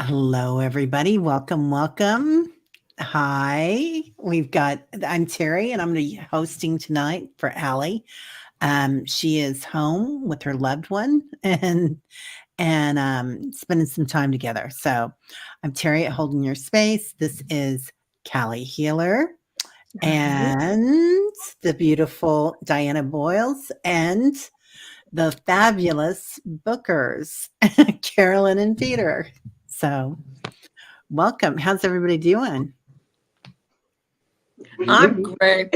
Hello, everybody. Welcome, welcome. Hi, I'm Terry, and I'm going to be hosting tonight for Aley. She is home with her loved one and spending some time together. So I'm Terry at Holding Your Space. This is Callie Healer and the beautiful Diana Boyles and the fabulous bookers, Carolyn and Peter. So welcome. How's everybody doing? I'm great.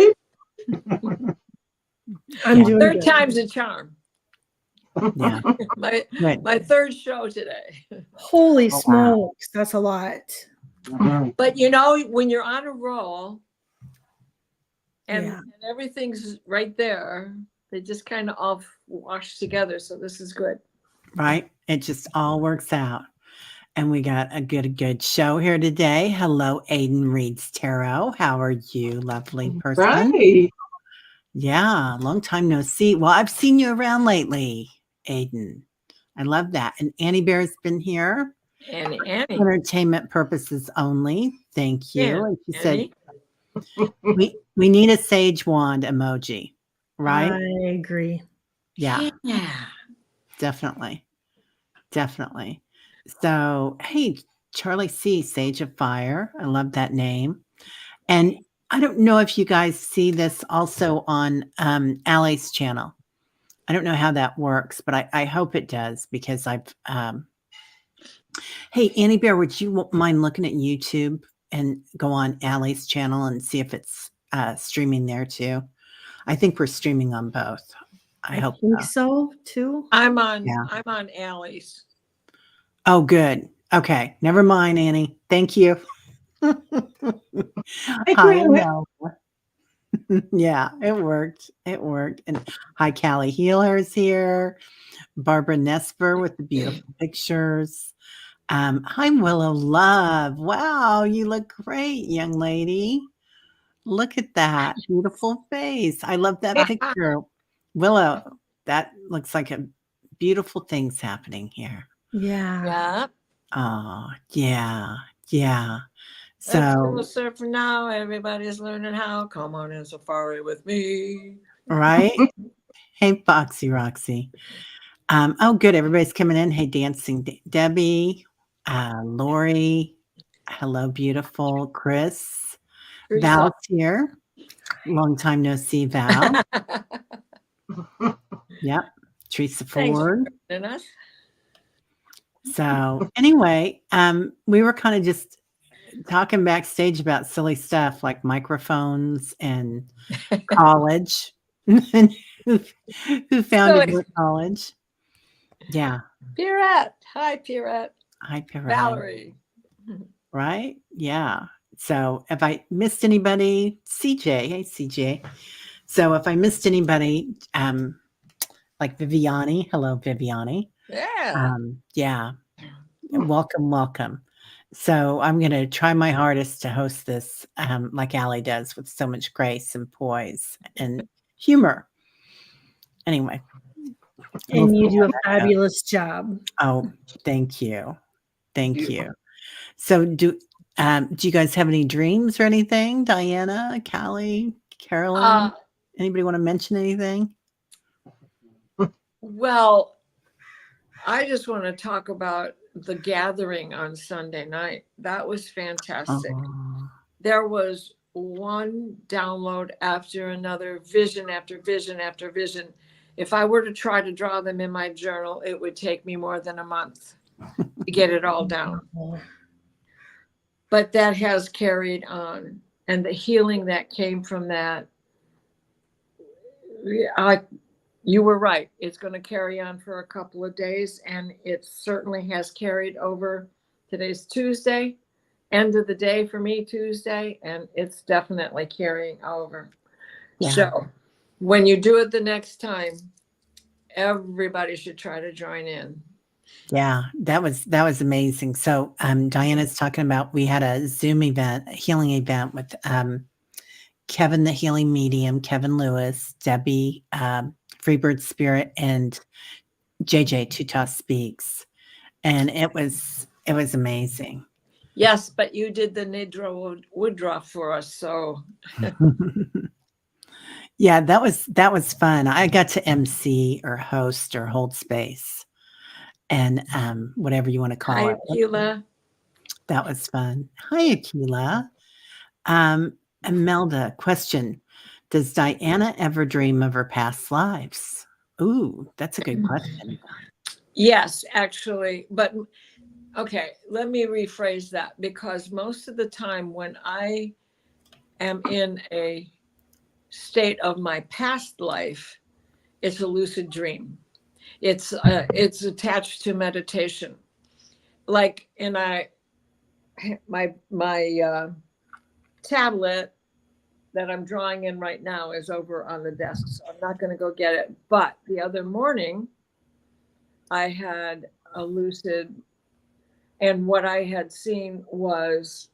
I'm doing Third good. time's a charm. Yeah. my third show today. Holy wow. smokes, that's a lot. But you know, when you're on a roll and, Yeah. and everything's right there, they just kind of all wash together. So this is good. Right. It just all works out. And we got a good show here today. Hello, Aiden Reads Tarot. How are you, lovely person? Right. Yeah, long time no see. Well, I've seen you around lately, Aiden. I love that. And Annie Bear's been here. Annie. Entertainment purposes only. Thank you. Yeah, And she Annie. said we need a sage wand emoji, right? I agree. Yeah. Yeah. Definitely. So, hey, Charlie C, Sage of Fire. I love that name. And I don't know if you guys see this also on Aley's channel. I don't know how that works, but I hope it does because I've hey, Annie Bear, would you mind looking at YouTube and go on Aley's channel and see if it's streaming there too? I think we're streaming on both. I hope think so too. I'm on Aley's. Oh, good. Okay. Never mind, Annie. Thank you. I know. Yeah, it worked. And hi, Callie Healer's here. Barbara Nesper with the beautiful pictures. Hi, Willow Love. Wow, you look great, young lady. Look at that beautiful face. I love that picture. Willow, that looks like a beautiful things happening here. Yeah. Oh, yeah. Let's go So, surfing now. Everybody's learning how. Come on in safari with me. right? Hey, Foxy Roxy. Oh, good. Everybody's coming in. Hey, Dancing Debbie, Lori. Hello, beautiful Chris. Val's here. Long time no see, Val. Yep. Teresa Ford. So anyway, we were kind of just talking backstage about silly stuff like microphones and college. Who founded what college? Yeah. Pierrette. Hi, Pierrette. Hi, Pierrette. Valerie. Right? Yeah. So if I missed anybody, CJ. Hey, CJ. So if I missed anybody, like Viviani. Hello, Viviani. Yeah. Yeah. Welcome. So I'm going to try my hardest to host this like Aley does with so much grace and poise and humor. Anyway. And you do a fabulous job. Oh, thank you. So do you guys have any dreams or anything? Diana, Callie, Carolyn? Anybody want to mention anything? Well, I just want to talk about the gathering on Sunday night. That was fantastic. There was one download after another, vision after vision after vision. If I were to try to draw them in my journal, it would take me more than a month to get it all down. But that has carried on. And the healing that came from that, you were right. It's going to carry on for a couple of days, and it certainly has carried over. Today's Tuesday, end of the day for me, Tuesday, and it's definitely carrying over. Yeah. So when you do it the next time, everybody should try to join in. Yeah, that was amazing. So Diana's talking about, we had a Zoom event, a healing event with Kevin, the healing medium, Kevin Lewis, Debbie, Freebird Spirit, and JJ Tutas Speaks. And it was It was amazing. Yes, but you did the Nidra Woodruff for us, so Yeah, that was fun. I got to MC or host or hold space and whatever you want to call hi, it. Keela. That was fun. Hi, Akila. Imelda, question. Does Diana ever dream of her past lives? Ooh, that's a good question. Yes, actually, but okay, let me rephrase that, because most of the time when I am in a state of my past life, it's a lucid dream. It's attached to meditation. Like, and my tablet that I'm drawing in right now is over on the desk, so I'm not going to go get it. But the other morning, I had a lucid, and what I had seen was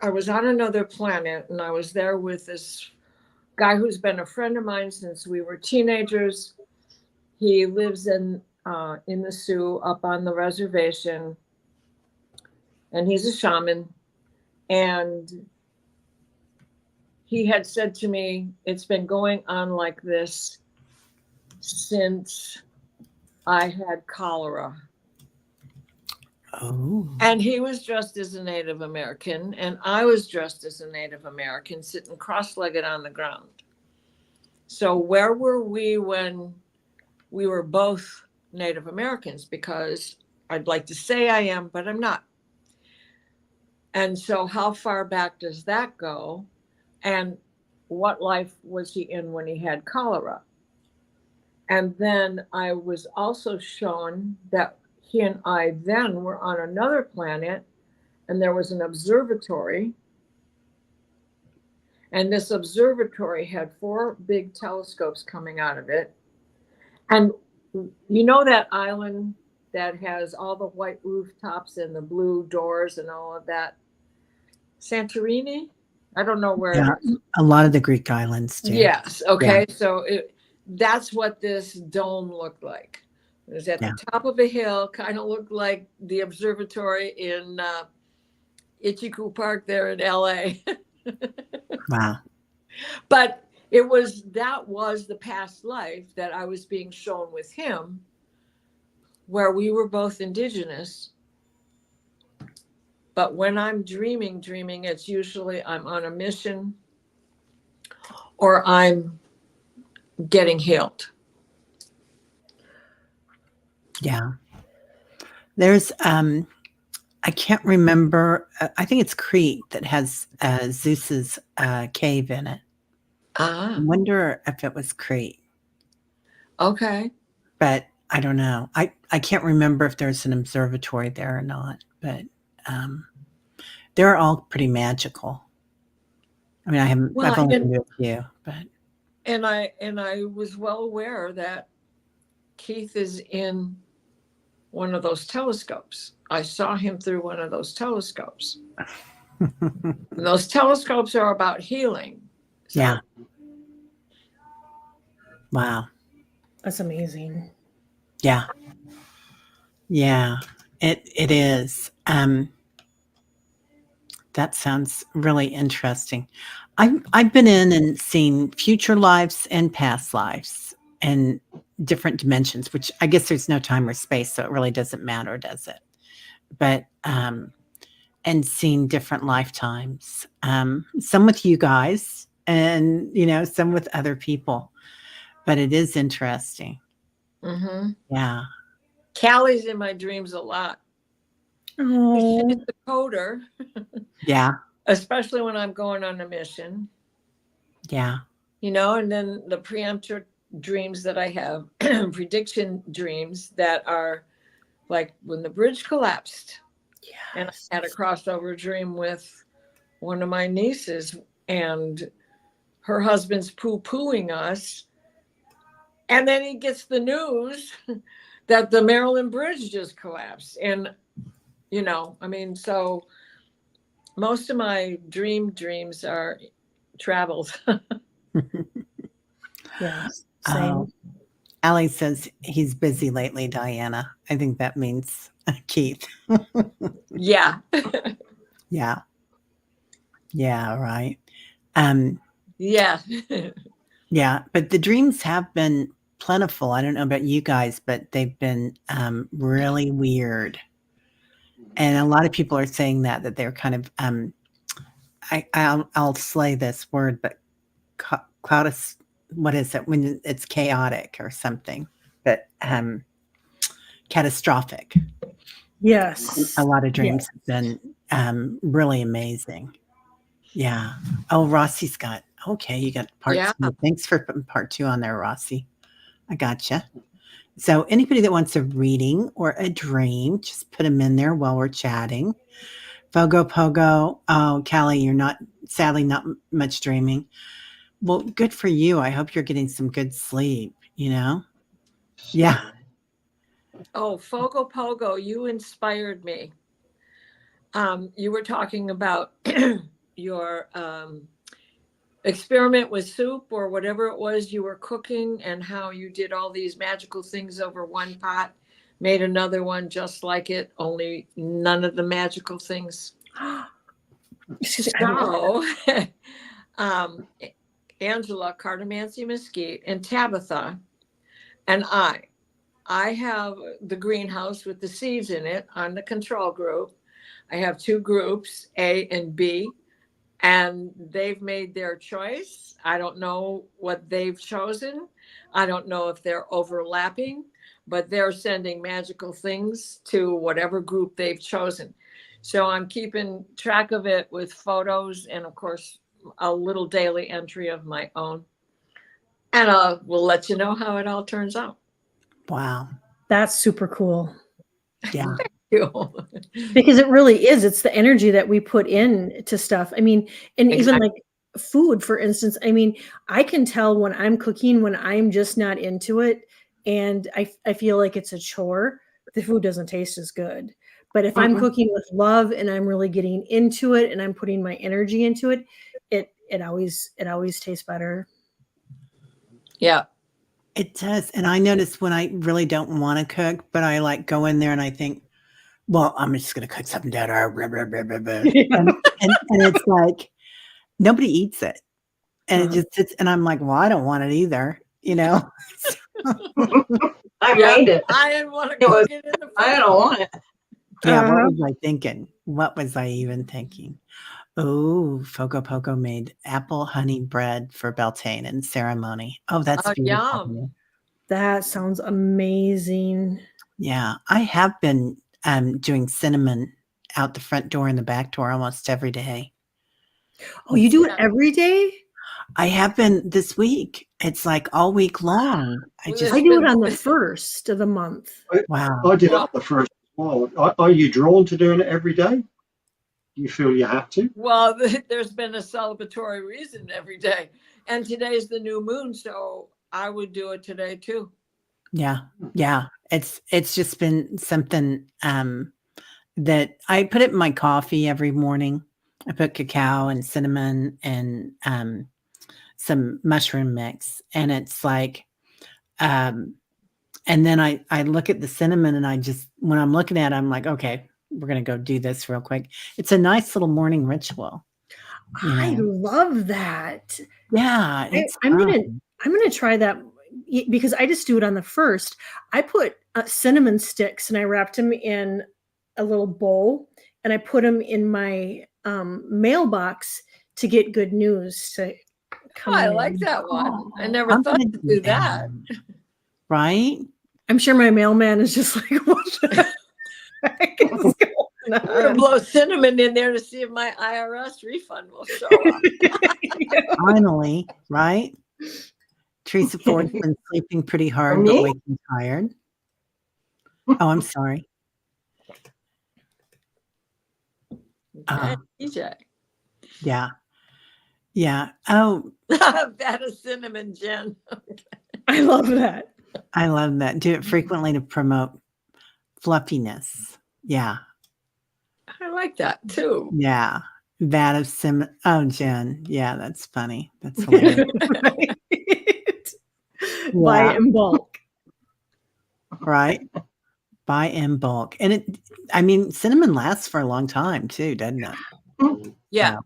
I was on another planet, and I was there with this guy who's been a friend of mine since we were teenagers. He lives in the Sioux up on the reservation, and he's a shaman. And he had said to me, it's been going on like this since I had cholera. Oh. And he was dressed as a Native American, and I was dressed as a Native American, sitting cross-legged on the ground. So where were we when we were both Native Americans? Because I'd like to say I am, but I'm not. And so how far back does that go? And what life was he in when he had cholera? And then I was also shown that he and I then were on another planet, and there was an observatory. And this observatory had 4 big telescopes coming out of it. And you know that island that has all the white rooftops and the blue doors and all of that? Santorini? I don't know where Yeah, it is. a lot of the Greek islands do. Yes. Okay. Yeah. So that's what this dome looked like. It was at Yeah. the top of a hill, kind of looked like the observatory in Ichiku Park there in LA. Wow. But that was the past life that I was being shown with him, where we were both indigenous. But when I'm dreaming, it's usually I'm on a mission or I'm getting healed. Yeah. There's I can't remember. I think it's Crete that has Zeus's cave in it. I wonder if it was Crete. Okay. But I don't know. I can't remember if there's an observatory there or not. But they're all pretty magical. I mean, I've only been to a few, but and I was well aware that Keith is in one of those telescopes. I saw him through one of those telescopes. And those telescopes are about healing. So. Yeah. Wow. That's amazing. Yeah. Yeah. It is. That sounds really interesting. I've been in and seen future lives and past lives and different dimensions, which I guess there's no time or space, so it really doesn't matter, does it? But and seen different lifetimes. Some with you guys and some with other people. But it is interesting. Mm-hmm. Yeah. Callie's in my dreams a lot. Oh. She's the coder. Yeah. Especially when I'm going on a mission. Yeah. And then the preemptor dreams that I have, prediction dreams that are like when the bridge collapsed. Yes. And I had a crossover dream with one of my nieces, and her husband's poo-pooing us. And then he gets the news that the Maryland Bridge just collapsed. And, so most of my dreams are travels. Yes. Same. Aley says he's busy lately, Diana. I think that means Keith. Yeah. Yeah. Yeah, right. Yeah. Yeah, but the dreams have been plentiful. I don't know about you guys, but they've been really weird. And a lot of people are saying that they're kind of I'll slay this word, but cloud is, what is it when it's chaotic or something, but catastrophic. Yes. A lot of dreams Yes. have been really amazing. Yeah. Oh, Rossi's got, okay, you got part Yeah. 2. Thanks for putting part 2 on there, Rossi. I gotcha. So anybody that wants a reading or a dream, just put them in there while we're chatting. Fogo Pogo. Oh, Callie, you're not, sadly, not much dreaming. Well, good for you. I hope you're getting some good sleep, you know? Yeah. Oh, Fogo Pogo, you inspired me. You were talking about your experiment with soup or whatever it was you were cooking, and how you did all these magical things over one pot, made another one just like it, only none of the magical things. Excuse me. I love So, Angela, Cardamancy Mesquite, and Tabitha, and I have the greenhouse with the seeds in it on the control group. I have 2 groups, A and B, and they've made their choice. I don't know what they've chosen. I don't know if they're overlapping, but they're sending magical things to whatever group they've chosen. So I'm keeping track of it with photos and, of course, a little daily entry of my own. And we'll let you know how it all turns out. Wow. That's super cool. Yeah. Because it really is. It's the energy that we put in to stuff. I mean, and Exactly. even like food, for instance, I mean, I can tell when I'm cooking, when I'm just not into it, and I feel like it's a chore, the food doesn't taste as good. But if I'm cooking with love and I'm really getting into it and I'm putting my energy into it, it always tastes better. Yeah. It does. And I notice when I really don't want to cook, but I like go in there and I think, well, I'm just going to cook something better. Blah, blah, blah, blah, blah. And it's like, nobody eats it. And it just sits, and I'm like, well, I don't want it either, you know? I made it. I didn't want to cook it in the I don't want it. Yeah, what was I thinking? What was I even thinking? Oh, Fogo Poco made apple honey bread for Beltane in ceremony. Oh, that's beautiful. Yum. That sounds amazing. Yeah, I have been doing cinnamon out the front door and the back door almost every day. Oh, you do it every day? I have been this week. It's like all week long. I do it on the 1st of the month. Wow. I did it on the 1st as well. Are you drawn to doing it every day? Do you feel you have to? Well, there's been a celebratory reason every day. And today's the new moon, so I would do it today too. Yeah. Yeah. It's just been something that I put it in my coffee every morning. I put cacao and cinnamon and some mushroom mix. And it's like, and then I look at the cinnamon and I just, when I'm looking at it, I'm like, okay, we're going to go do this real quick. It's a nice little morning ritual. I love that. Yeah. I'm gonna try that, because I just do it on the 1st. I put cinnamon sticks and I wrapped them in a little bowl and I put them in my mailbox to get good news to come I in. like that one. I never thought to do that. Right? I'm sure my mailman is just like, what the heck is going I'm gonna blow cinnamon in there to see if my IRS refund will show up. Finally, right? Teresa Ford's been sleeping pretty hard, but waking tired. Oh, I'm sorry. DJ. Yeah. Yeah. Oh, That is cinnamon, Jen. I love that. I love that. Do it frequently to promote fluffiness. Yeah. I like that too. Yeah. Vat of cinnamon. Oh, Jen. Yeah, that's funny. That's hilarious. Buy it in bulk. Right? Buy in bulk. And cinnamon lasts for a long time too, doesn't it? Yeah.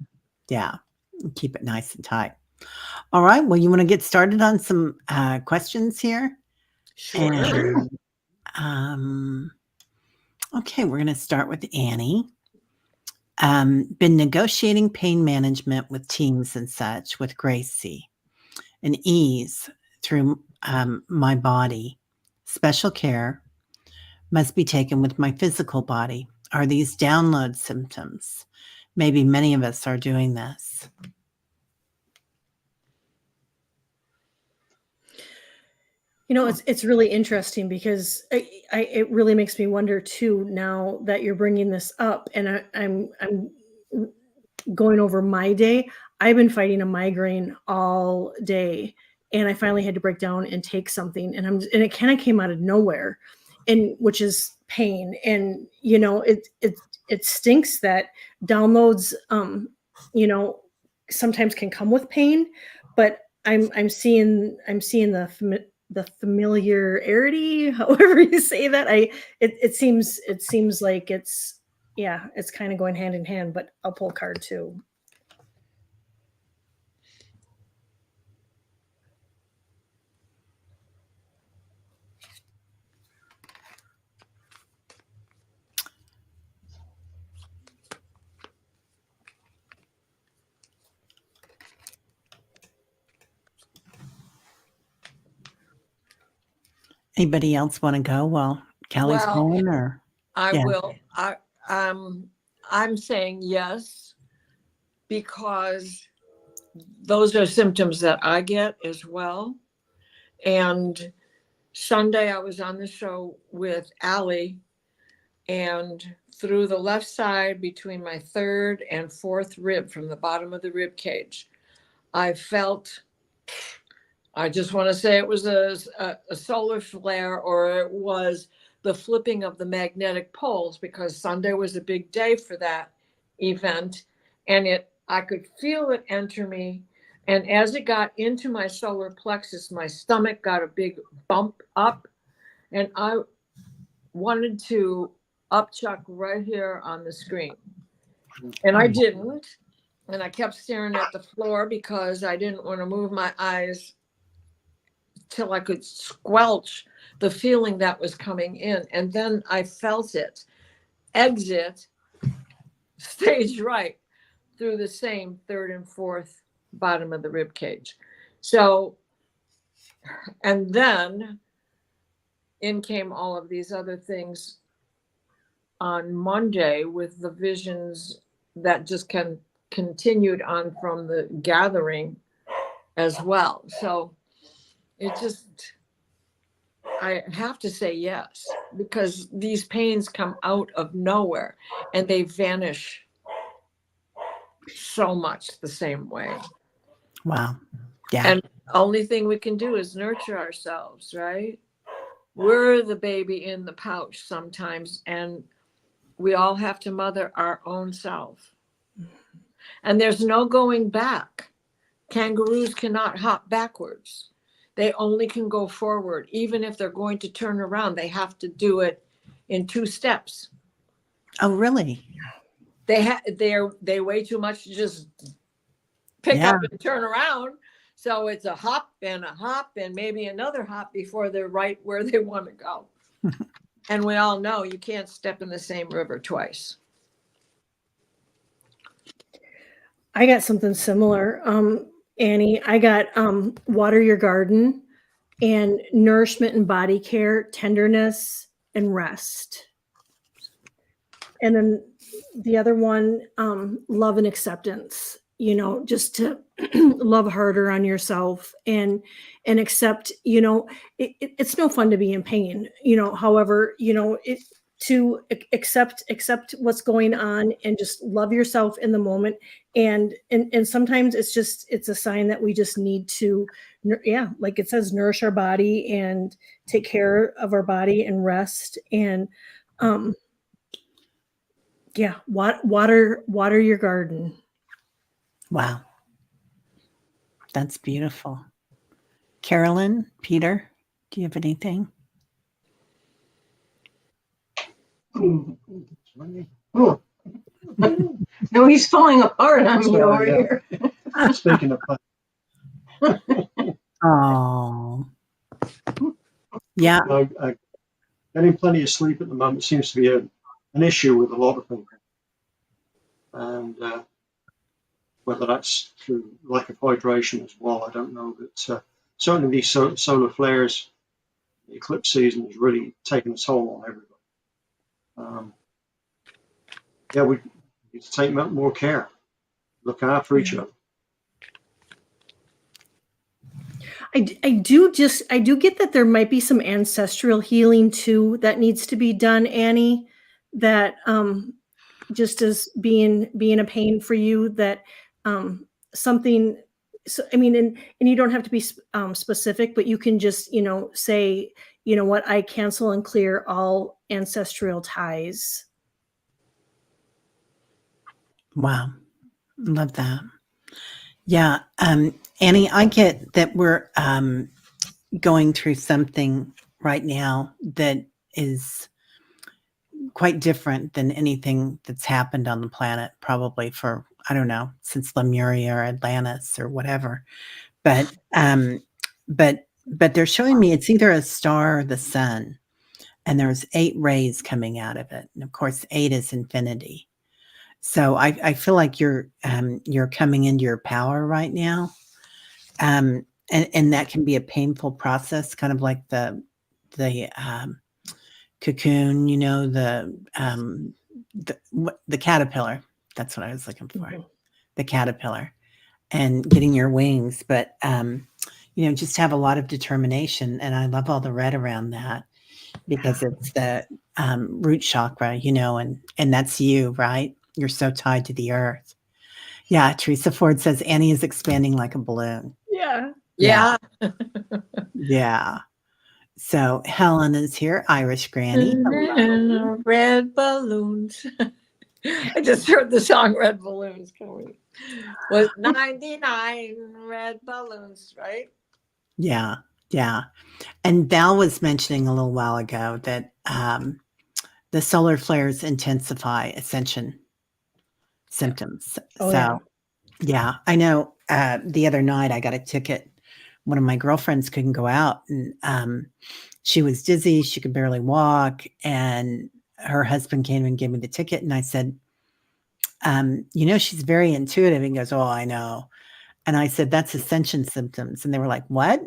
Yeah. Keep it nice and tight. All right. Well, you want to get started on some questions here? Sure. And, okay, we're going to start with Annie. Been negotiating pain management with teams and such with Gracie and ease through my body. Special care must be taken with my physical body. Are these download symptoms? Maybe many of us are doing this. It's really interesting because it really makes me wonder too, now that you're bringing this up, and I'm going over my day. I've been fighting a migraine all day, and I finally had to break down and take something, and it kind of came out of nowhere, and which is pain. And it stinks that downloads sometimes can come with pain, but I'm seeing the familiarity, however you say that. It seems like it's kind of going hand in hand, but I'll pull a card too. Anybody else want to go while Callie's going? Or I Yeah. will. I'm saying yes, because those are symptoms that I get as well. And Sunday I was on the show with Aley, and through the left side between my third and fourth rib, from the bottom of the rib cage, I felt, I just want to say it was a solar flare, or it was the flipping of the magnetic poles, because Sunday was a big day for that event. And I could feel it enter me. And as it got into my solar plexus, my stomach got a big bump up. And I wanted to upchuck right here on the screen. And I didn't. And I kept staring at the floor because I didn't want to move my eyes till I could squelch the feeling that was coming in. And then I felt it exit stage right through the same third and fourth bottom of the rib cage. So, and then in came all of these other things on Monday with the visions that just continued on from the gathering as well. So it just, I have to say yes, because these pains come out of nowhere and they vanish so much the same way. Wow. Yeah. And only thing we can do is nurture ourselves, right? We're the baby in the pouch sometimes, and we all have to mother our own self. And there's no going back. Kangaroos cannot hop backwards. They only can go forward. Even if they're going to turn around, they have to do it in 2 steps. Oh, really? They weigh too much to just pick up and turn around. So it's a hop and maybe another hop before they're right where they want to go. And we all know you can't step in the same river twice. I got something similar, Annie. I got water your garden, and nourishment and body care, tenderness and rest. And then the other one, love and acceptance, just to love harder on yourself and accept, it's no fun to be in pain, however, to accept what's going on and just love yourself in the moment. And sometimes it's a sign that we just need to, like it says, nourish our body and take care of our body and rest. And, water your garden. Wow. That's beautiful. Carolyn, Peter, do you have anything? Oh. No, he's falling apart on me Sorry, over yeah. here. Speaking of Oh, yeah. getting plenty of sleep at the moment seems to be an issue with a lot of people. And whether that's through lack of hydration as well, I don't know. But certainly these solar flares, the eclipse season has really taken a toll on everybody. Yeah, we need to take more care, look after each other. I do get that there might be some ancestral healing too that needs to be done, Annie, that just as being a pain for you, that something, so I mean, and you don't have to be specific, but you can just, say, you know what, I cancel and clear all ancestral ties. Wow. Love that. Yeah. Annie, I get that we're going through something right now that is quite different than anything that's happened on the planet, probably for, I don't know, since Lemuria or Atlantis or whatever. But they're showing me it's either a star or the sun, and there's 8 rays coming out of it. And of course, 8 is infinity. So I feel like you're coming into your power right now. And that can be a painful process, kind of like the cocoon, the caterpillar. That's what I was looking for. Mhm. The caterpillar and getting your wings. But, just have a lot of determination. And I love all the red around that because it's the root chakra, and that's you, right? You're so tied to the earth. Yeah. Teresa Ford says Annie is expanding like a balloon. Yeah. Yeah. Yeah. So Helen is here, Irish Granny. Hello. Red balloons. I just heard the song Red Balloons coming. Was 99 red balloons, right? Yeah. Yeah. And Val was mentioning a little while ago that the solar flares intensify ascension symptoms. Oh, So, yeah, I know the other night I got a ticket. One of my girlfriends couldn't go out, and she was dizzy. She could barely walk. And her husband came and gave me the ticket. And I said, she's very intuitive. And he goes, oh, I know. And I said, that's ascension symptoms. And they were like, what?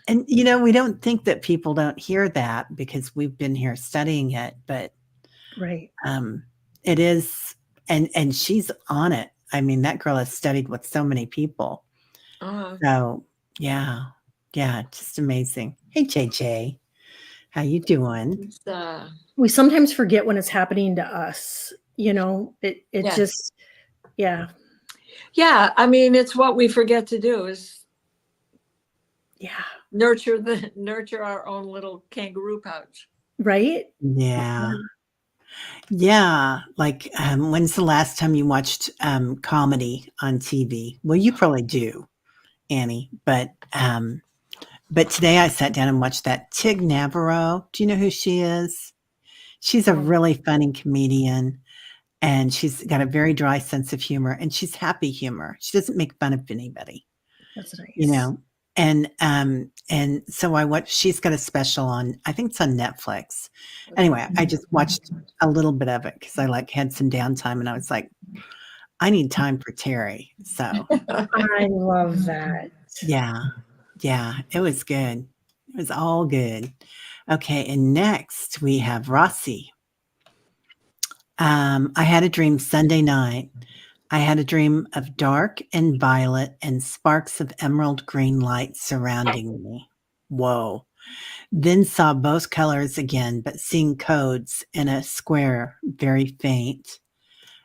And, we don't think that people don't hear that because we've been here studying it, but right. it is, and she's on it. I mean, that girl has studied with so many people. So yeah, just amazing. Hey, JJ, how you doing? We sometimes forget when it's happening to us. It Yes. just, yeah. Yeah, I mean, it's what we forget to do is nurture our own little kangaroo pouch. Right? Yeah. Yeah. Like, when's the last time you watched comedy on TV? Well, you probably do, Annie, but today I sat down and watched that Tig Navarro. Do you know who she is? She's a really funny comedian, and she's got a very dry sense of humor, and she's happy humor. She doesn't make fun of anybody. That's nice. And so she's got a special on, I think it's on Netflix. Anyway, I just watched a little bit of it because I had some downtime, and I was like, I need time for Terry. So I love that. yeah, it was good. It was all good. Okay, and next we have Rossi. I had a dream Sunday night. I had a dream of dark and violet and sparks of emerald green light surrounding me. Whoa. Then saw both colors again, but seeing codes in a square, very faint.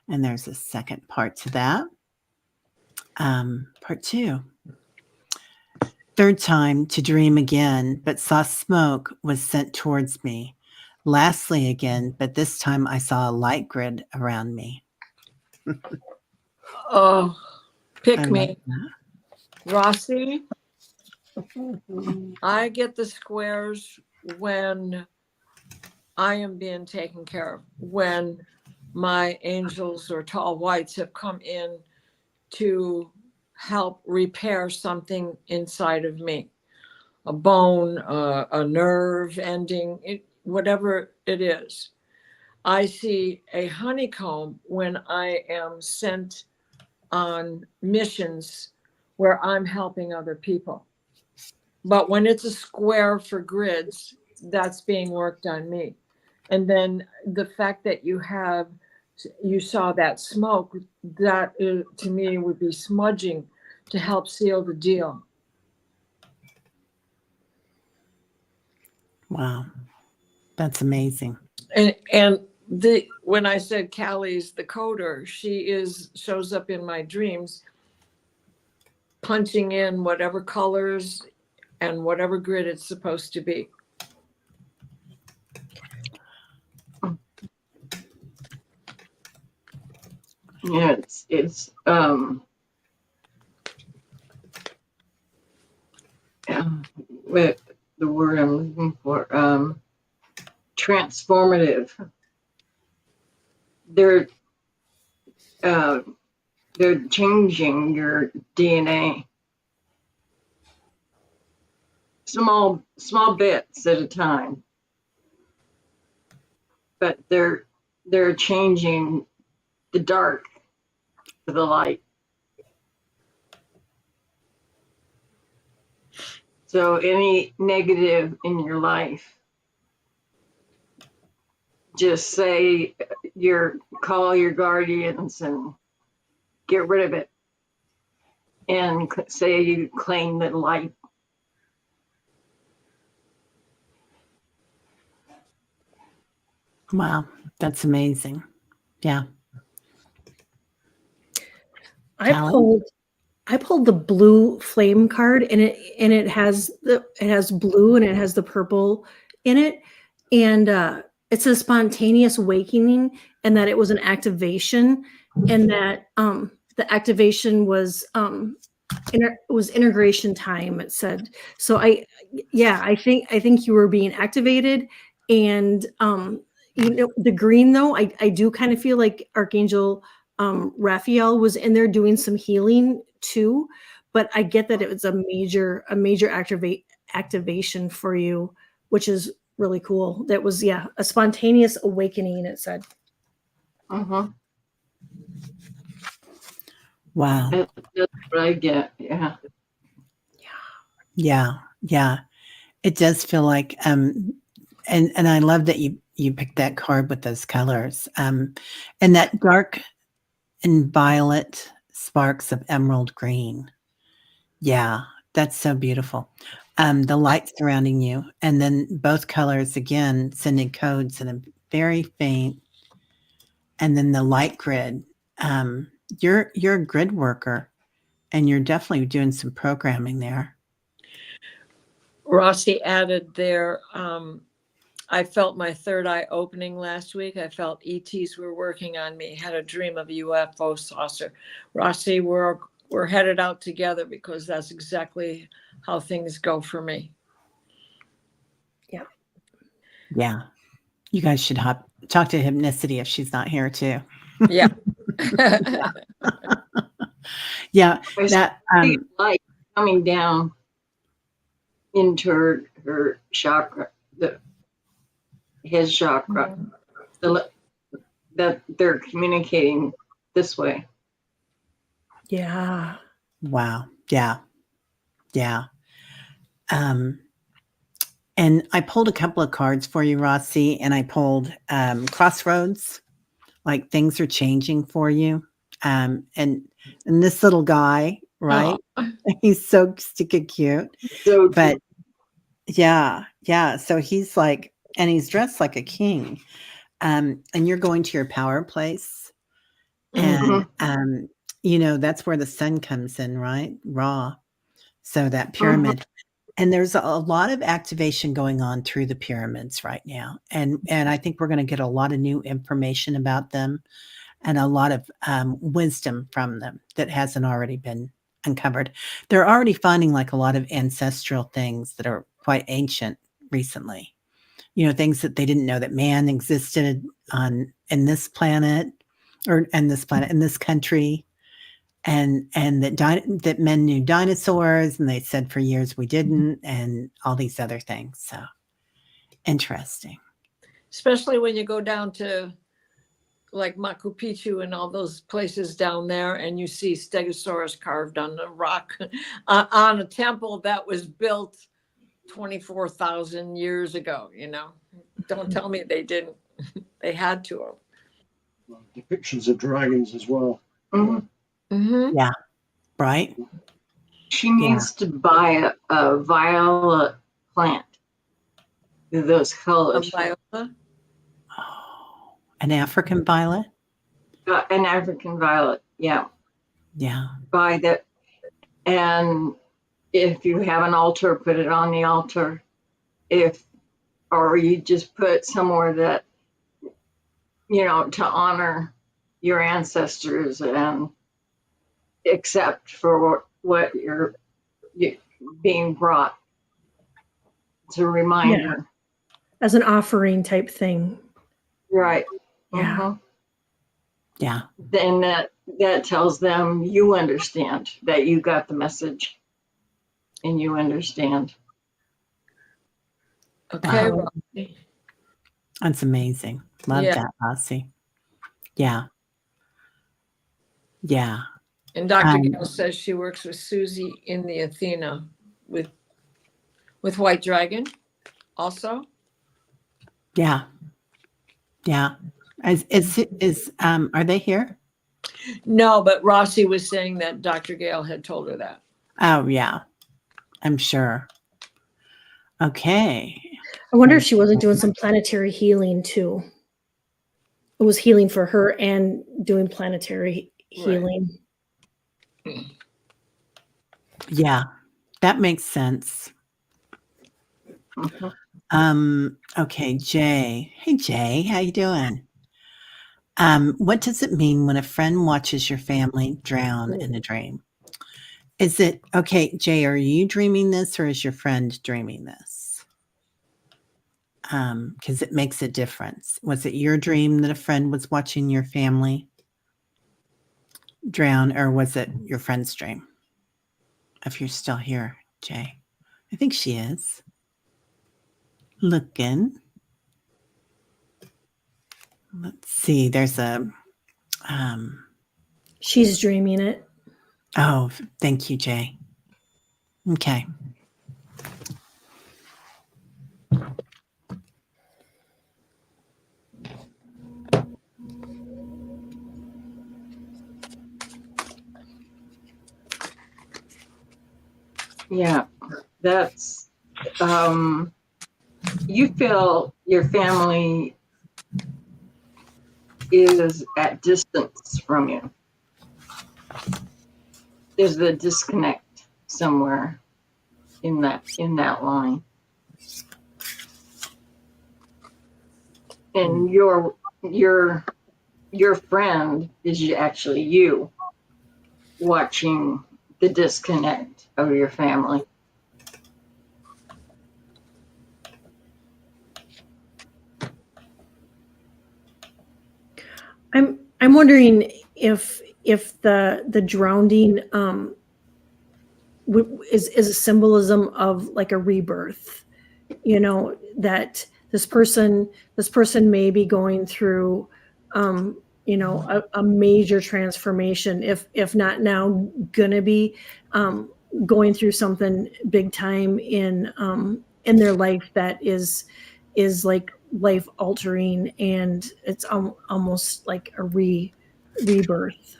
And there's a second part to that. Part 2. Third time to dream again, but saw smoke was sent towards me. Lastly again, but this time I saw a light grid around me. Oh, pick me. Rossi. I get the squares when I am being taken care of. When my angels or tall whites have come in to help repair something inside of me, a bone, a nerve ending, whatever it is. I see a honeycomb when I am sent on missions where I'm helping other people. But when it's a square for grids, that's being worked on me. And then the fact that you saw that smoke, that to me would be smudging to help seal the deal. Wow. That's amazing. And when I said Callie's the coder, she shows up in my dreams, punching in whatever colors and whatever grid it's supposed to be. Yeah, it's with the word I'm looking for, transformative. They're changing your DNA, small bits at a time, but they're changing the dark to the light. So any negative in your life, just say call your guardians and get rid of it, and say you claim the light. Wow. That's amazing. Yeah. I pulled the blue flame card, and it has blue and it has the purple in it, and it's a spontaneous awakening, and that it was an activation, and that the activation was integration time, it said. So I think you were being activated, and the green, though, I do kind of feel like Archangel Raphael was in there doing some healing too, but I get that it was a major activation for you, which is really cool. That was a spontaneous awakening, it said. Mm-hmm. Wow. That's what I get. Yeah. Yeah. It does feel like and I love that you picked that card with those colors. And that dark and violet sparks of emerald green. Yeah, that's so beautiful. The light surrounding you, and then both colors again sending codes in a very faint, and then the light grid. You're a grid worker, and you're definitely doing some programming there. Rossi added there, I felt my third eye opening last week. I felt ETs were working on me. Had a dream of a UFO saucer. Rossi, we're headed out together, because that's exactly how things go for me. Yeah. You guys should talk to Hypnicity if she's not here too. Yeah. Yeah. I That see light coming down into her chakra, his chakra, that they're communicating this way. Yeah. wow. Yeah. And I pulled a couple of cards for you, Rossi, and I pulled Crossroads, like things are changing for you. And this little guy, right? Oh. He's so stinking cute. So, But yeah. So he's like, and he's dressed like a king. And you're going to your power place. And that's where the sun comes in, right? Ra. So that pyramid. And there's a lot of activation going on through the pyramids right now. And I think we're going to get a lot of new information about them, and a lot of wisdom from them that hasn't already been uncovered. They're already finding like a lot of ancestral things that are quite ancient recently. things that they didn't know, that man existed in this planet, or in this country, and that men knew dinosaurs, and they said for years we didn't, and all these other things. So interesting. Especially when you go down to like Machu Picchu and all those places down there, and you see Stegosaurus carved on the rock on a temple that was built 24,000 years ago. Don't tell me they didn't. They had to. Depictions of dragons as well. Mm-hmm. Yeah. Right. She needs to buy a violet plant with those colors. Viola. Oh, an African violet. An African violet, yeah. Yeah. Buy that, and if you have an altar, put it on the altar. Or you just put somewhere that, to honor your ancestors and accept for what you're being brought. It's a reminder. As an offering type thing. Right. Yeah. Mm-hmm. Yeah. Then that tells them you understand, that you got the message and you understand. Okay. Wow. That's amazing. Love that, Lassie. Yeah. Yeah. And Dr. Gale says she works with Susie in the Athena with White Dragon also. Yeah. Yeah. Are they here? No, but Rossi was saying that Dr. Gale had told her that. Oh, yeah. I'm sure. Okay. I wonder if she wasn't doing some planetary healing too. It was healing for her and doing planetary healing. Right. Yeah, that makes sense. Okay, Jay. Hey, Jay, how you doing? What does it mean when a friend watches your family drown in a dream? Is it, okay, Jay, are you dreaming this or is your friend dreaming this? Because it makes a difference. Was it your dream that a friend was watching your family drown, or was it your friend's dream? If you're still here, Jay. I think she is. Looking. Let's see. There's a She's dreaming it. Oh, thank you, Jay. Okay. Yeah, that's you feel your family is at distance from you. There's a disconnect somewhere in that line. And your friend is actually you watching the disconnect of your family. I'm wondering if the drowning is a symbolism of like a rebirth, that this person may be going through a major transformation, if not now gonna be going through something big time in their life that is like life altering, and it's almost like a rebirth.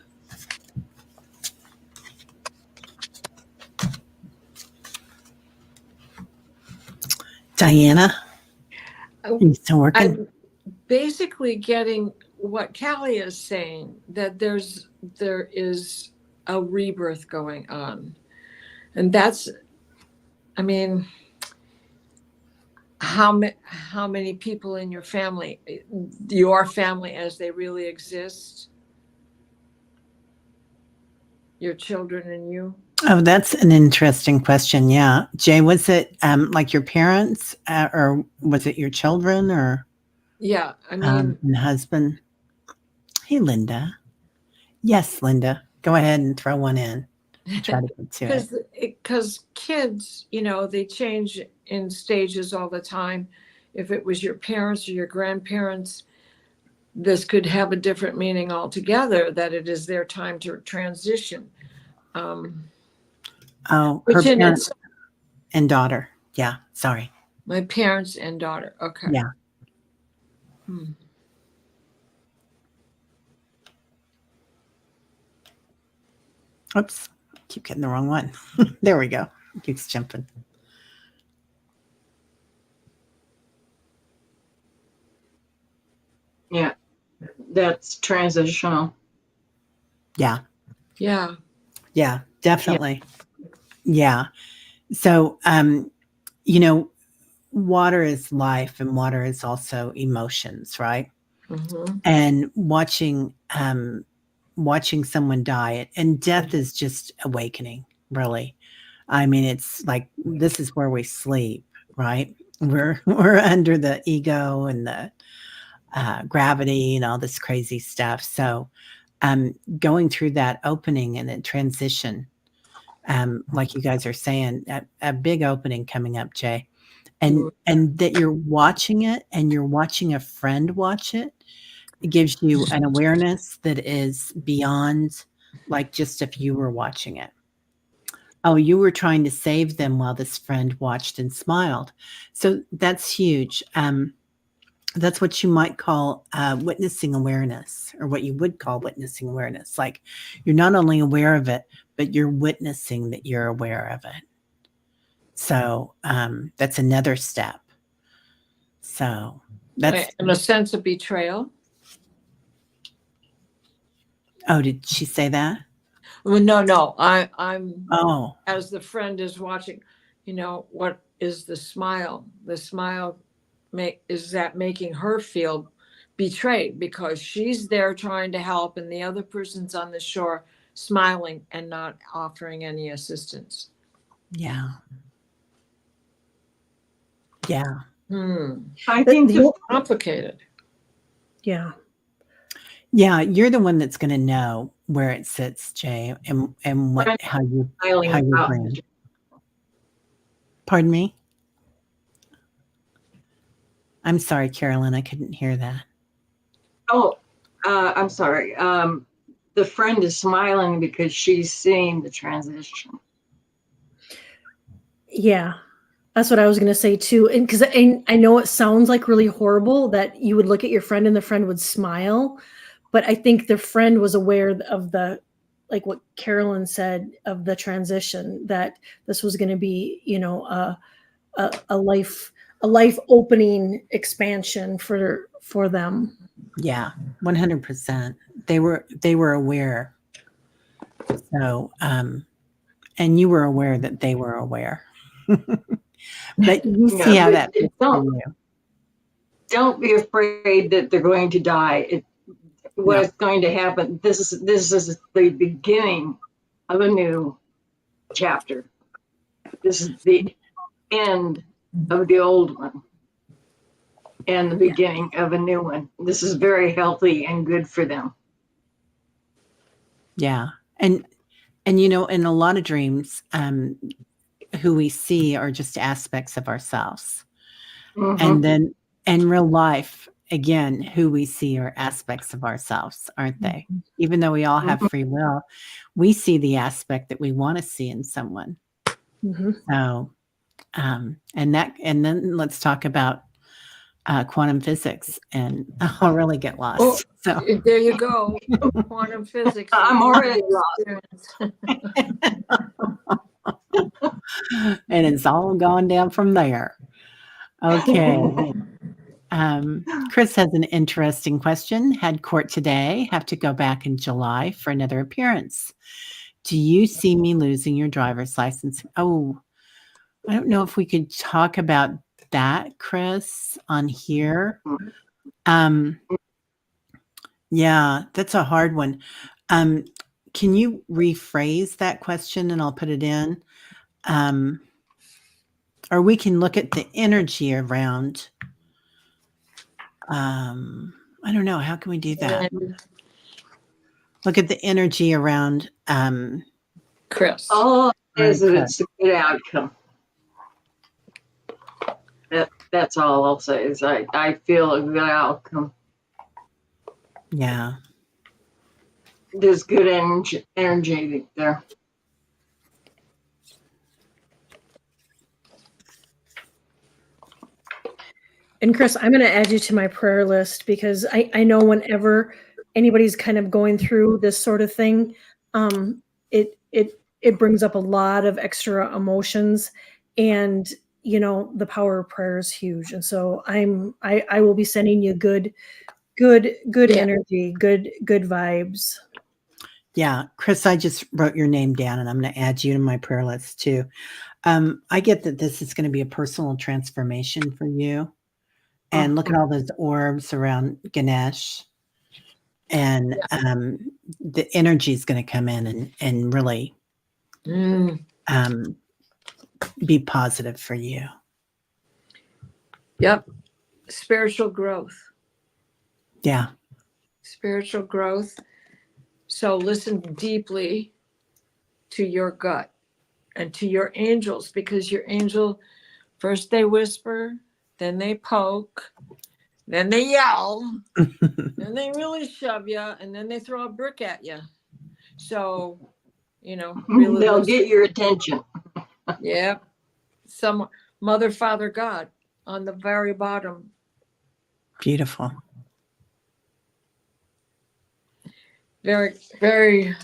Diana, are you still working? I'm basically getting what Callie is saying, that there is a rebirth going on. And that's, I mean, how many people in your family as they really exist? your children and you? Oh, that's an interesting question. Yeah. Jay, was it like your parents or was it your children or Yeah, I mean, and husband? Hey, Linda. Yes, Linda. Go ahead and throw one in. Try to get to it. because kids, they change in stages all the time. If it was your parents or your grandparents, this could have a different meaning altogether, that it is their time to transition. Oh, her Which in parents its and daughter. Yeah. Sorry. my parents and daughter. Okay. Yeah. Hmm. Oops. Keep getting the wrong one. There we go. It keeps jumping. Yeah, that's transitional. Yeah. Yeah. Yeah, definitely. Yeah. So, water is life and water is also emotions, right? Mm-hmm. And watching someone die and death is just awakening, really. I mean, it's like this is where we sleep, right? We're under the ego and the gravity and all this crazy stuff. So, going through that opening and then transition, like you guys are saying, a big opening coming up, Jay, and that you're watching it and you're watching a friend watch it. It gives you an awareness that is beyond like just if you were watching it. Oh, you were trying to save them while this friend watched and smiled. So that's huge. That's what you might call witnessing awareness, or what you would call witnessing awareness. Like you're not only aware of it, but you're witnessing that you're aware of it. So that's another step. So that's. In a sense of betrayal. Oh, did she say that? Well, no. I'm Oh, as the friend is watching. What is the smile? The smile is that making her feel betrayed because she's there trying to help, and the other person's on the shore smiling and not offering any assistance. yeah. Yeah. I think It's complicated. Yeah. Yeah, you're the one that's going to know where it sits, Jay, and what how you bring. Pardon me? I'm sorry, Carolyn, I couldn't hear that. Oh, I'm sorry. The friend is smiling because she's seeing the transition. Yeah. That's what I was going to say too. And because I know it sounds like really horrible that you would look at your friend and the friend would smile. But I think the friend was aware of like what Carolyn said, of the transition, that this was going to be, a life opening expansion for them. Yeah, 100%. They were aware. So, and you were aware that they were aware. But you see how that fits for you. Don't be afraid that they're going to die. What's going to happen? This is the beginning of a new chapter. This is the end of the old one and the beginning of a new one. This is very healthy and good for them. Yeah. And in a lot of dreams, who we see are just aspects of ourselves. Mm-hmm. And then in real life, again, who we see are aspects of ourselves, aren't they? Even though we all have free will, we see the aspect that we want to see in someone. Mm-hmm. So, and then let's talk about quantum physics, and I'll really get lost. Oh, so there you go. Quantum physics. I'm already lost. And it's all gone down from there. Okay. Chris has an interesting question. Had court today. Have to go back in July for another appearance. Do you see me losing your driver's license? Oh, I don't know if we could talk about that, Chris, on here. Yeah, that's a hard one. can you rephrase that question and I'll put it in? Or we can look at the energy around. I don't know. How can we do that? Look at the energy around. Chris. All it is that Okay. it's a good outcome. That's all I'll say is I feel a good outcome. Yeah. There's good energy there. And Chris, I'm going to add you to my prayer list because I know whenever anybody's kind of going through this sort of thing, it brings up a lot of extra emotions, and the power of prayer is huge. And so I will be sending you good energy, good vibes. Yeah. Chris, I just wrote your name down and I'm going to add you to my prayer list too. I get that this is going to be a personal transformation for you. And look at all those orbs around Ganesh. And the energy is going to come in and really be positive for you. Yep. Spiritual growth. Yeah. Spiritual growth. So listen deeply to your gut and to your angels, because your angel, first they whisper, then they poke, then they yell, then they really shove you, and then they throw a brick at you. So, really they'll get your attention. Yeah. Some Mother, Father, God on the very bottom. Beautiful. Very, very,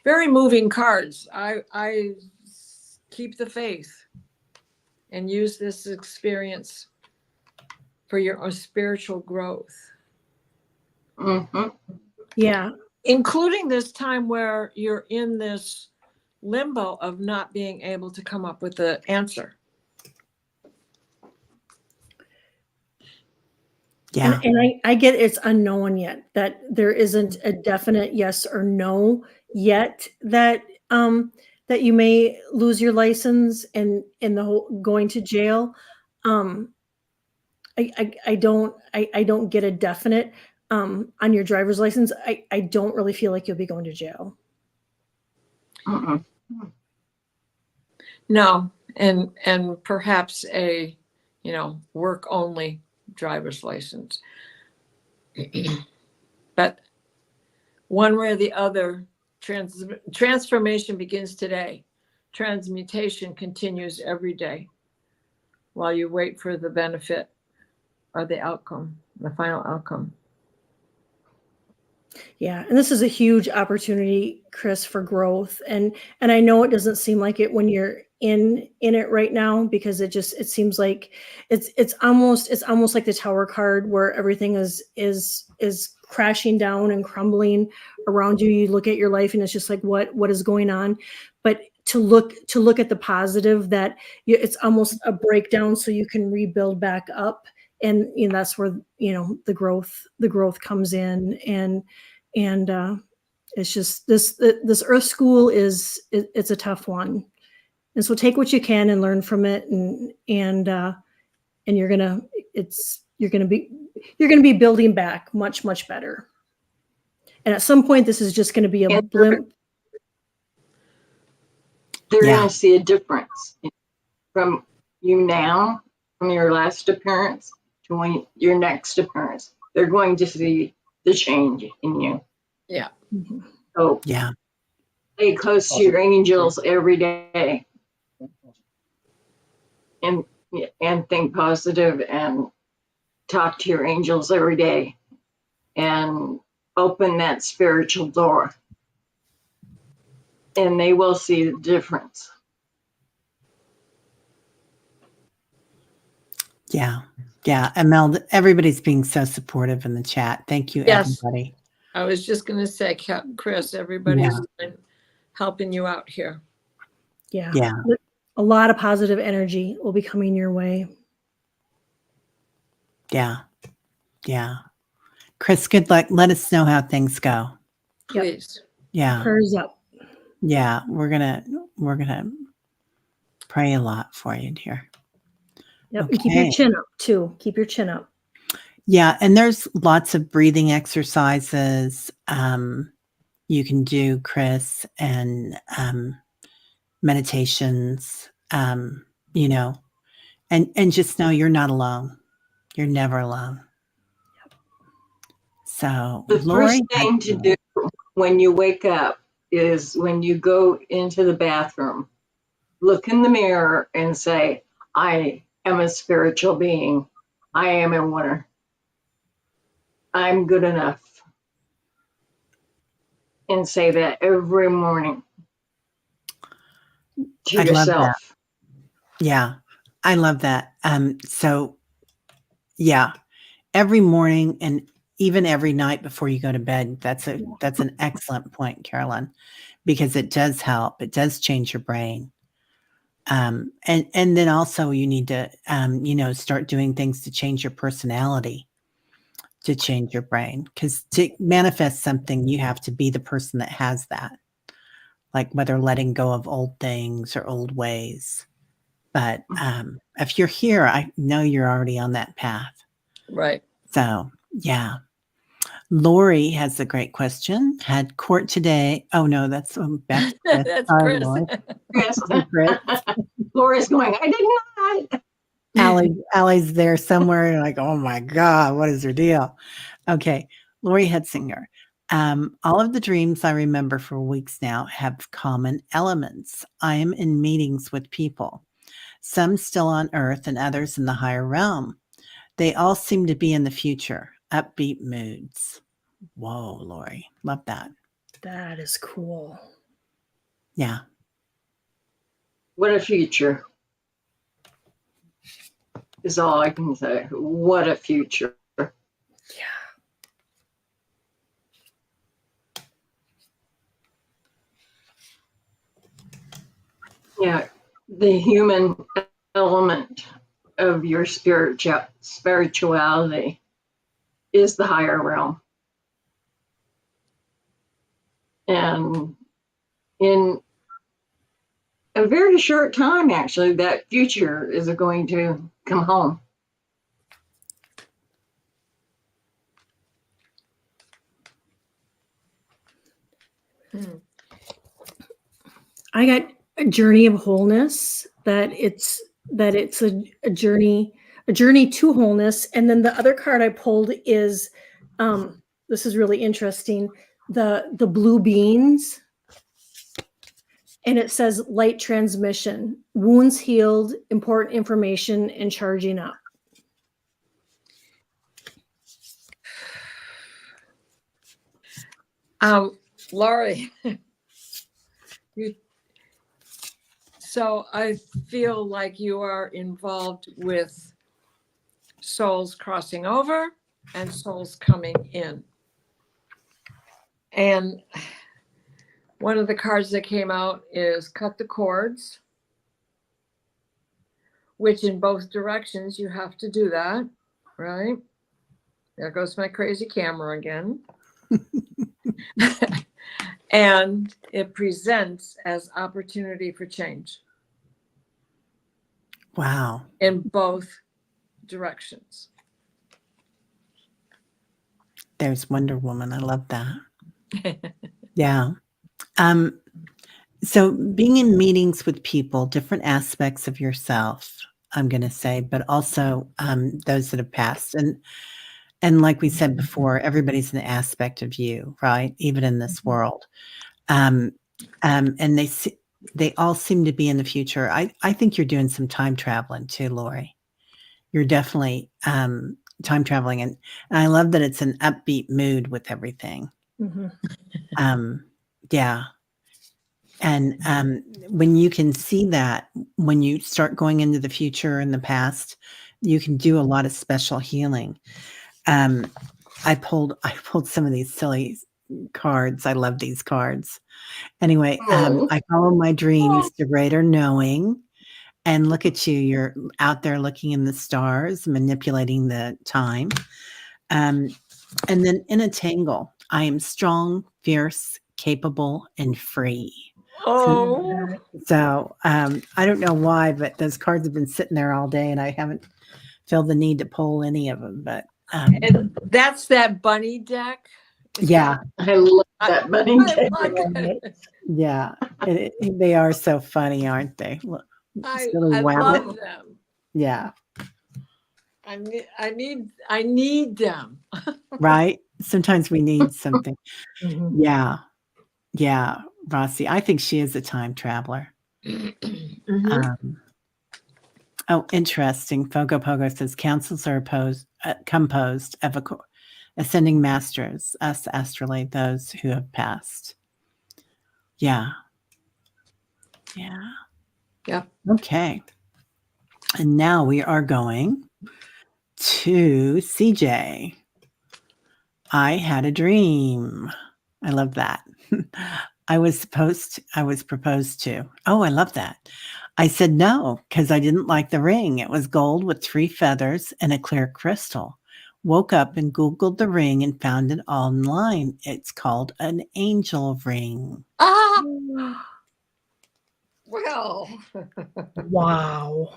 very moving cards. I keep the faith and use this experience for your spiritual growth. Mm-hmm. Yeah. Including this time where you're in this limbo of not being able to come up with the answer. Yeah. And I get it's unknown yet, that there isn't a definite yes or no yet, that that you may lose your license and in the whole going to jail. I don't get a definite on your driver's license. I don't really feel like you'll be going to jail. Mm-mm. No, and perhaps a work only driver's license. But one way or the other, transformation begins today. Transmutation continues every day while you wait for the benefit or the outcome, the final outcome. Yeah, and this is a huge opportunity, Chris, for growth. And I know it doesn't seem like it when you're in it right now, because it seems like it's almost like the Tower card, where everything is crashing down and crumbling around you. You look at your life and it's just like, what is going on? But to look at the positive, that it's almost a breakdown so you can rebuild back up. And that's where the growth comes in. And it's just this Earth school it's a tough one, and so take what you can and learn from it, and you're gonna be building back much better. And at some point, this is just going to be a blimp. They're Yeah. going to see a difference from you now, from your last appearance to your next appearance. They're going to see the change in you. Yeah. Mhm. So Yeah. stay close to your angels every day, and think positive, and talk to your angels every day, and open that spiritual door, and they will see the difference. Yeah. Yeah. Imelda, everybody's being so supportive in the chat. Thank you, Yes. everybody. I was just going to say, Chris, everybody's helping you out here. Yeah. Yeah. A lot of positive energy will be coming your way. Yeah. Yeah. Chris, good luck. Let us know how things go. Please. Yeah. Prayers up. Yeah. We're gonna pray a lot for you, dear. Yep. And keep your Okay. chin up too. Keep your chin up. Yeah, and there's lots of breathing exercises you can do, Chris, and meditations. You know, and just know you're not alone. You're never alone. So, The Lori, first thing to do when you wake up is when you go into the bathroom, look in the mirror and say, I am a spiritual being. I am a winner. I'm good enough. And say that every morning to I love that. yourself. Yeah, I love that. So yeah, every morning and even every night before you go to bed. That's an excellent point, Carolyn, because it does help. It does change your brain. And then also you need to start doing things to change your personality, to change your brain, because to manifest something you have to be the person that has that, like whether letting go of old things or old ways. But if you're here, I know you're already on that path. Right. So yeah. Lori has a great question. Had court today. Oh no, that's back to Chris. That's Sorry, Chris. Lori. Yes. Chris. Laura's going, I did not. Aley's there somewhere. You're like, oh my God, what is her deal? Okay. Lori Hetzinger. All of the dreams I remember for weeks now have common elements. I am in meetings with people, some still on earth and others in the higher realm. They all seem to be in the future, upbeat moods. Whoa, Lori. Love that. That is cool. Yeah. What a future is all I can say. What a future. Yeah. Yeah. The human element of your spirituality is the higher realm. And in a very short time, actually, that future is going to come home. I got a journey of wholeness, that it's a journey to wholeness. And then the other card I pulled is this is really interesting, the blue beans, and it says light transmission, wounds healed, important information, and charging up. Laurie, so I feel like you are involved with souls crossing over and souls coming in. And one of the cards that came out is cut the cords, which in both directions you have to do that, right? There goes my crazy camera again. And it presents as opportunity for change. Wow. In both directions. There's Wonder Woman. I love that. Yeah. So being in meetings with people, different aspects of yourself, I'm going to say, but also those that have passed. And like we said before, everybody's an aspect of you, right? Even in this world. And they all seem to be in the future. I think you're doing some time traveling too, Lori. You're definitely time traveling. And I love that it's an upbeat mood with everything. Mm-hmm. Yeah. And when you can see that, when you start going into the future and the past, you can do a lot of special healing. I pulled some of these silly cards. I love these cards. Anyway, I follow my dreams to greater knowing. And look at you. You're out there looking in the stars, manipulating the time. And then in a tangle, I am strong, fierce, capable, and free. Oh, So I don't know why, but those cards have been sitting there all day, and I haven't felt the need to pull any of them. But and that's that bunny deck. It's yeah, I love that money. I love it. yeah, they are so funny, aren't they? Look, I silly wabbit. love them. Yeah, I need them. right. Sometimes we need something. Mhm. Yeah, yeah, Rossi. I think she is a time traveler. Mhm. Oh, interesting. Fogo Pogo says councils are composed of ascending masters, us astrally, those who have passed. Yeah. Yeah. Yep. Okay. And now we are going to CJ. I had a dream. I love that. I was proposed to. Oh, I love that. I said no because I didn't like the ring. It was gold with 3 feathers and a clear crystal. Woke up and Googled the ring and found it online. It's called an angel ring. Ah, well, Wow.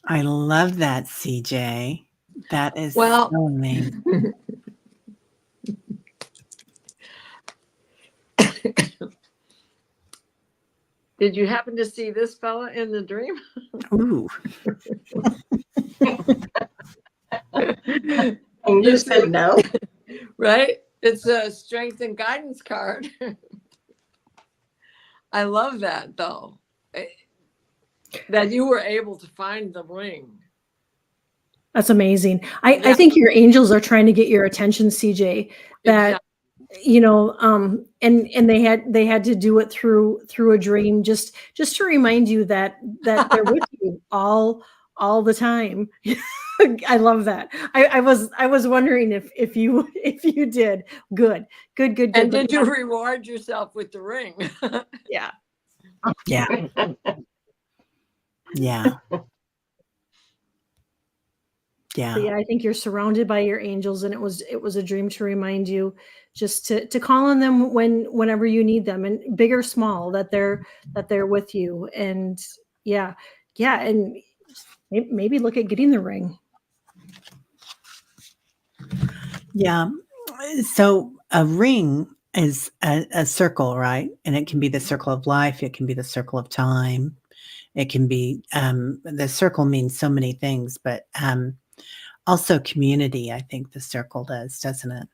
I love that, CJ. That is Well- so amazing. did you happen to see this fella in the dream? Ooh. And you said no. Right? It's a strength and guidance card. I love that though. That you were able to find the ring. That's amazing. I Yeah. think your angels are trying to get your attention, CJ. That Exactly. you know, and they had to do it through a dream, just to remind you that they're with you all the time. I love that. I was wondering if you did. Good. And did you reward yourself with the ring? Yeah. Yeah. Yeah. Yeah. But yeah, I think you're surrounded by your angels, and it was a dream to remind you just to call on them whenever you need them, and big or small, that they're with you. And yeah, and maybe look at getting the ring. Yeah. So a ring is a circle, right? And it can be the circle of life. It can be the circle of time. It can be the circle means so many things, but also community. I think the circle does, doesn't it?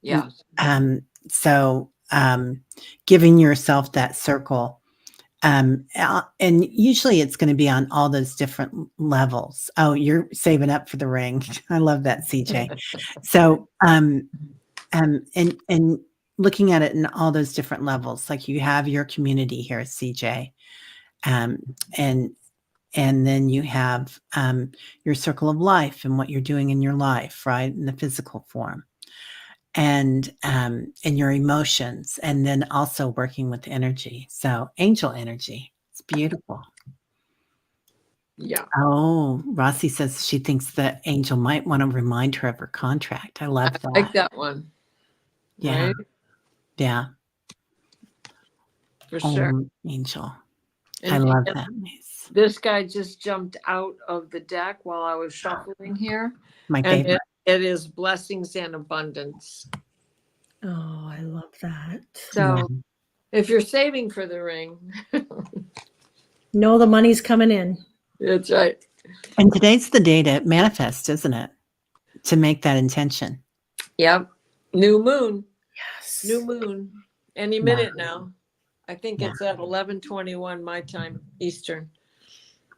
Yeah. So giving yourself that circle. And usually it's going to be on all those different levels. Oh, you're saving up for the ring. I love that, CJ. So, and looking at it in all those different levels, like you have your community here, CJ, and then you have your circle of life and what you're doing in your life, right, in the physical form, and your emotions, and then also working with energy. So angel energy, it's beautiful. Yeah. Oh, Rossi says she thinks the angel might want to remind her of her contract. I love that. I like that one. Yeah. Right? Yeah. For sure. Angel. And, I love and that. this guy just jumped out of the deck while I was shuffling here. My And favorite. it is blessings and abundance. Oh, I love that. So if you're saving for the ring, know the money's coming in. that's right. And today's the day to manifest, isn't it? To make that intention. Yep. New moon. Yes. New moon. Any minute now. I think it's at 11:21 my time, Eastern.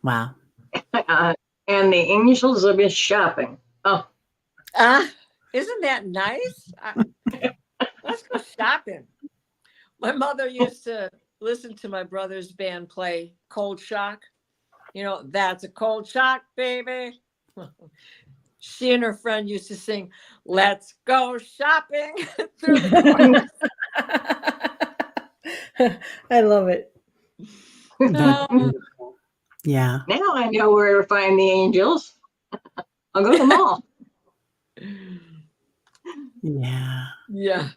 Wow. And the angels have been shopping. Oh, Isn't that nice? Let's go shopping. My mother used to listen to my brother's band play Cold Shock. You know, that's a cold shock, baby. She and her friend used to sing, "Let's go shopping" through the chorus. I love it. Yeah. now I know where to find the angels. I'll go to the mall. Yeah. Yeah.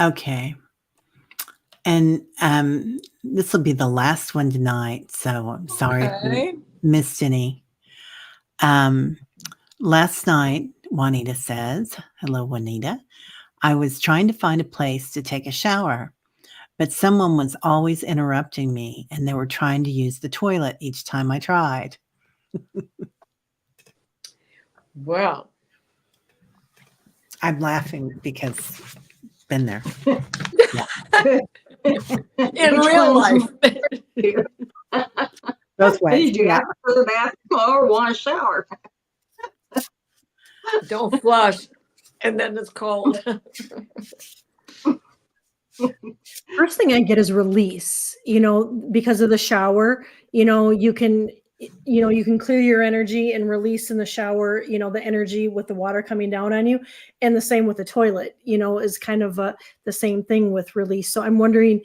Okay. And this will be the last one tonight, so I'm sorry if Okay. you missed any. Last night, Juanita says, hello, Juanita. I was trying to find a place to take a shower, but someone was always interrupting me and they were trying to use the toilet each time I tried. Well, I'm laughing because been there. in Which real one's life. Both ways. Did you Yeah. have to go to the bathroom or want a shower? Don't flush. And then it's cold. First thing I get is release, because of the shower, you can clear your energy and release in the shower, the energy with the water coming down on you. And the same with the toilet, is kind of the same thing with release. So I'm wondering,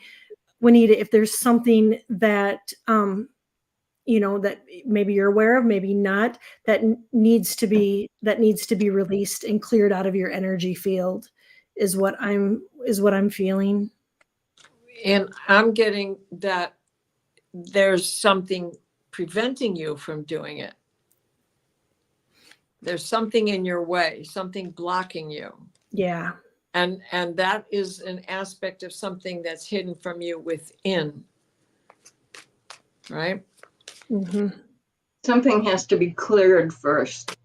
Juanita, if there's something that, that maybe you're aware of, maybe not, that needs to be released and cleared out of your energy field is what I'm feeling. And I'm getting that there's something preventing you from doing it. There's something in your way, something blocking you. Yeah. And that is an aspect of something that's hidden from you within. Right? Mm-hmm. Something has to be cleared first.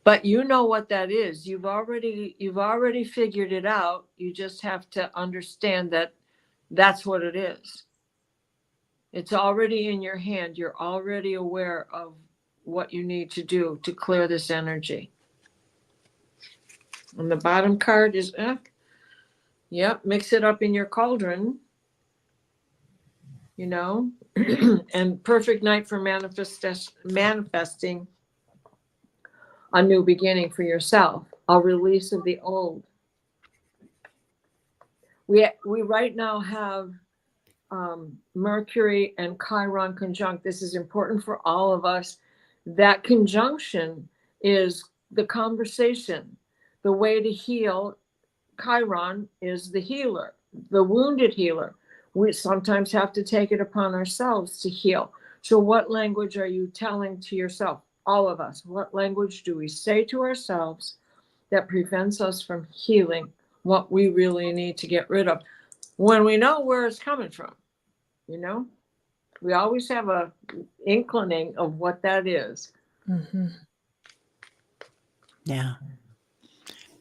But you know what that is. You've already figured it out. You just have to understand that that's what it is. It's already in your hand. You're already aware of what you need to do to clear this energy. And the bottom card is, mix it up in your cauldron, and perfect night for manifesting a new beginning for yourself, a release of the old. We right now have Mercury and Chiron conjunct. This is important for all of us. That conjunction is the conversation. The way to heal. Chiron is the healer, the wounded healer. We sometimes have to take it upon ourselves to heal. So what language are you telling to yourself? All of us. What language do we say to ourselves that prevents us from healing what we really need to get rid of when we know where it's coming from? We always have a inclining of what that is. Mm-hmm. Yeah.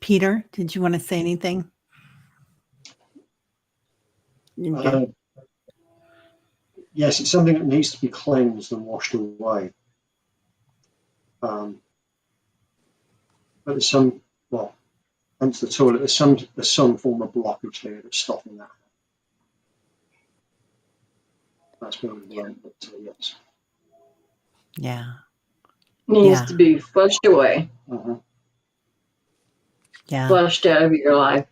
Peter, did you want to say anything? Yes, it's something that needs to be cleansed and washed away. But there's some, hence the toilet, there's some form of blockage there that's stopping that. That's what we've learned, but yes. Yeah. Needs to be flushed away. Uh-huh. Yeah. Flushed out of your life.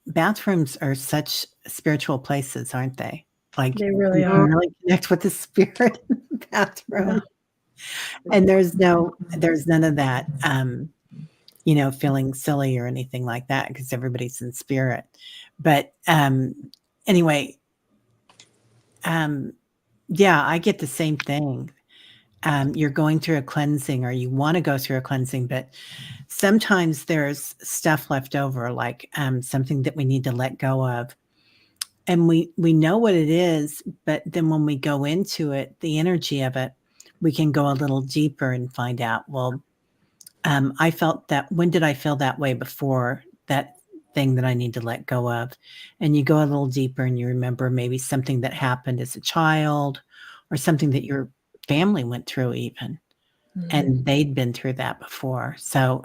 Bathrooms are such spiritual places, aren't they? Like They really you can are. really connect with the spirit in the bathroom. And there's none of that, feeling silly or anything like that because everybody's in spirit. But anyway, I get the same thing. You're going through a cleansing or you want to go through a cleansing, but sometimes there's stuff left over, like something that we need to let go of. And we know what it is, but then when we go into it, the energy of it, we can go a little deeper and find out, I felt that, when did I feel that way before that thing that I need to let go of? And you go a little deeper and you remember maybe something that happened as a child or something that your family went through even. Mm-hmm. And they'd been through that before. So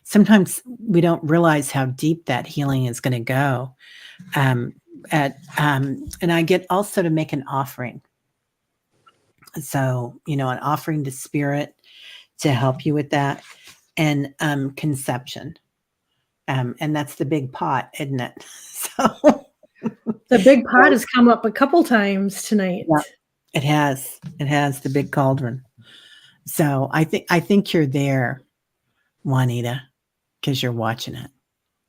sometimes we don't realize how deep that healing is going to go. And I get also to make an offering. So, an offering to spirit to help you with that, and conception. And that's the big pot, isn't it? So the big pot has come up a couple times tonight. Yeah, it has the big cauldron. So I think you're there, Juanita, because you're watching it.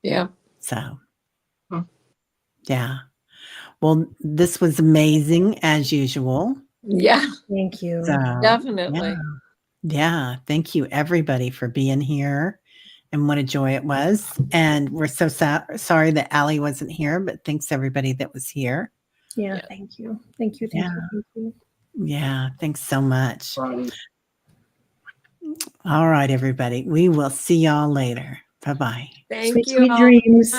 Yeah. So, Hmm. yeah. Well, this was amazing as usual. Yeah, Thank you. So, definitely. yeah. Thank you, everybody, for being here. And what a joy it was. And we're so sorry that Aley wasn't here, but thanks everybody that was here. Yeah, Yeah. thank you. Thank you. Thank you. Thank you. Yeah. Thanks so much. Friday. All right, everybody. We will see y'all later. Bye-bye. Thank Sweet, you sweet all. dreams.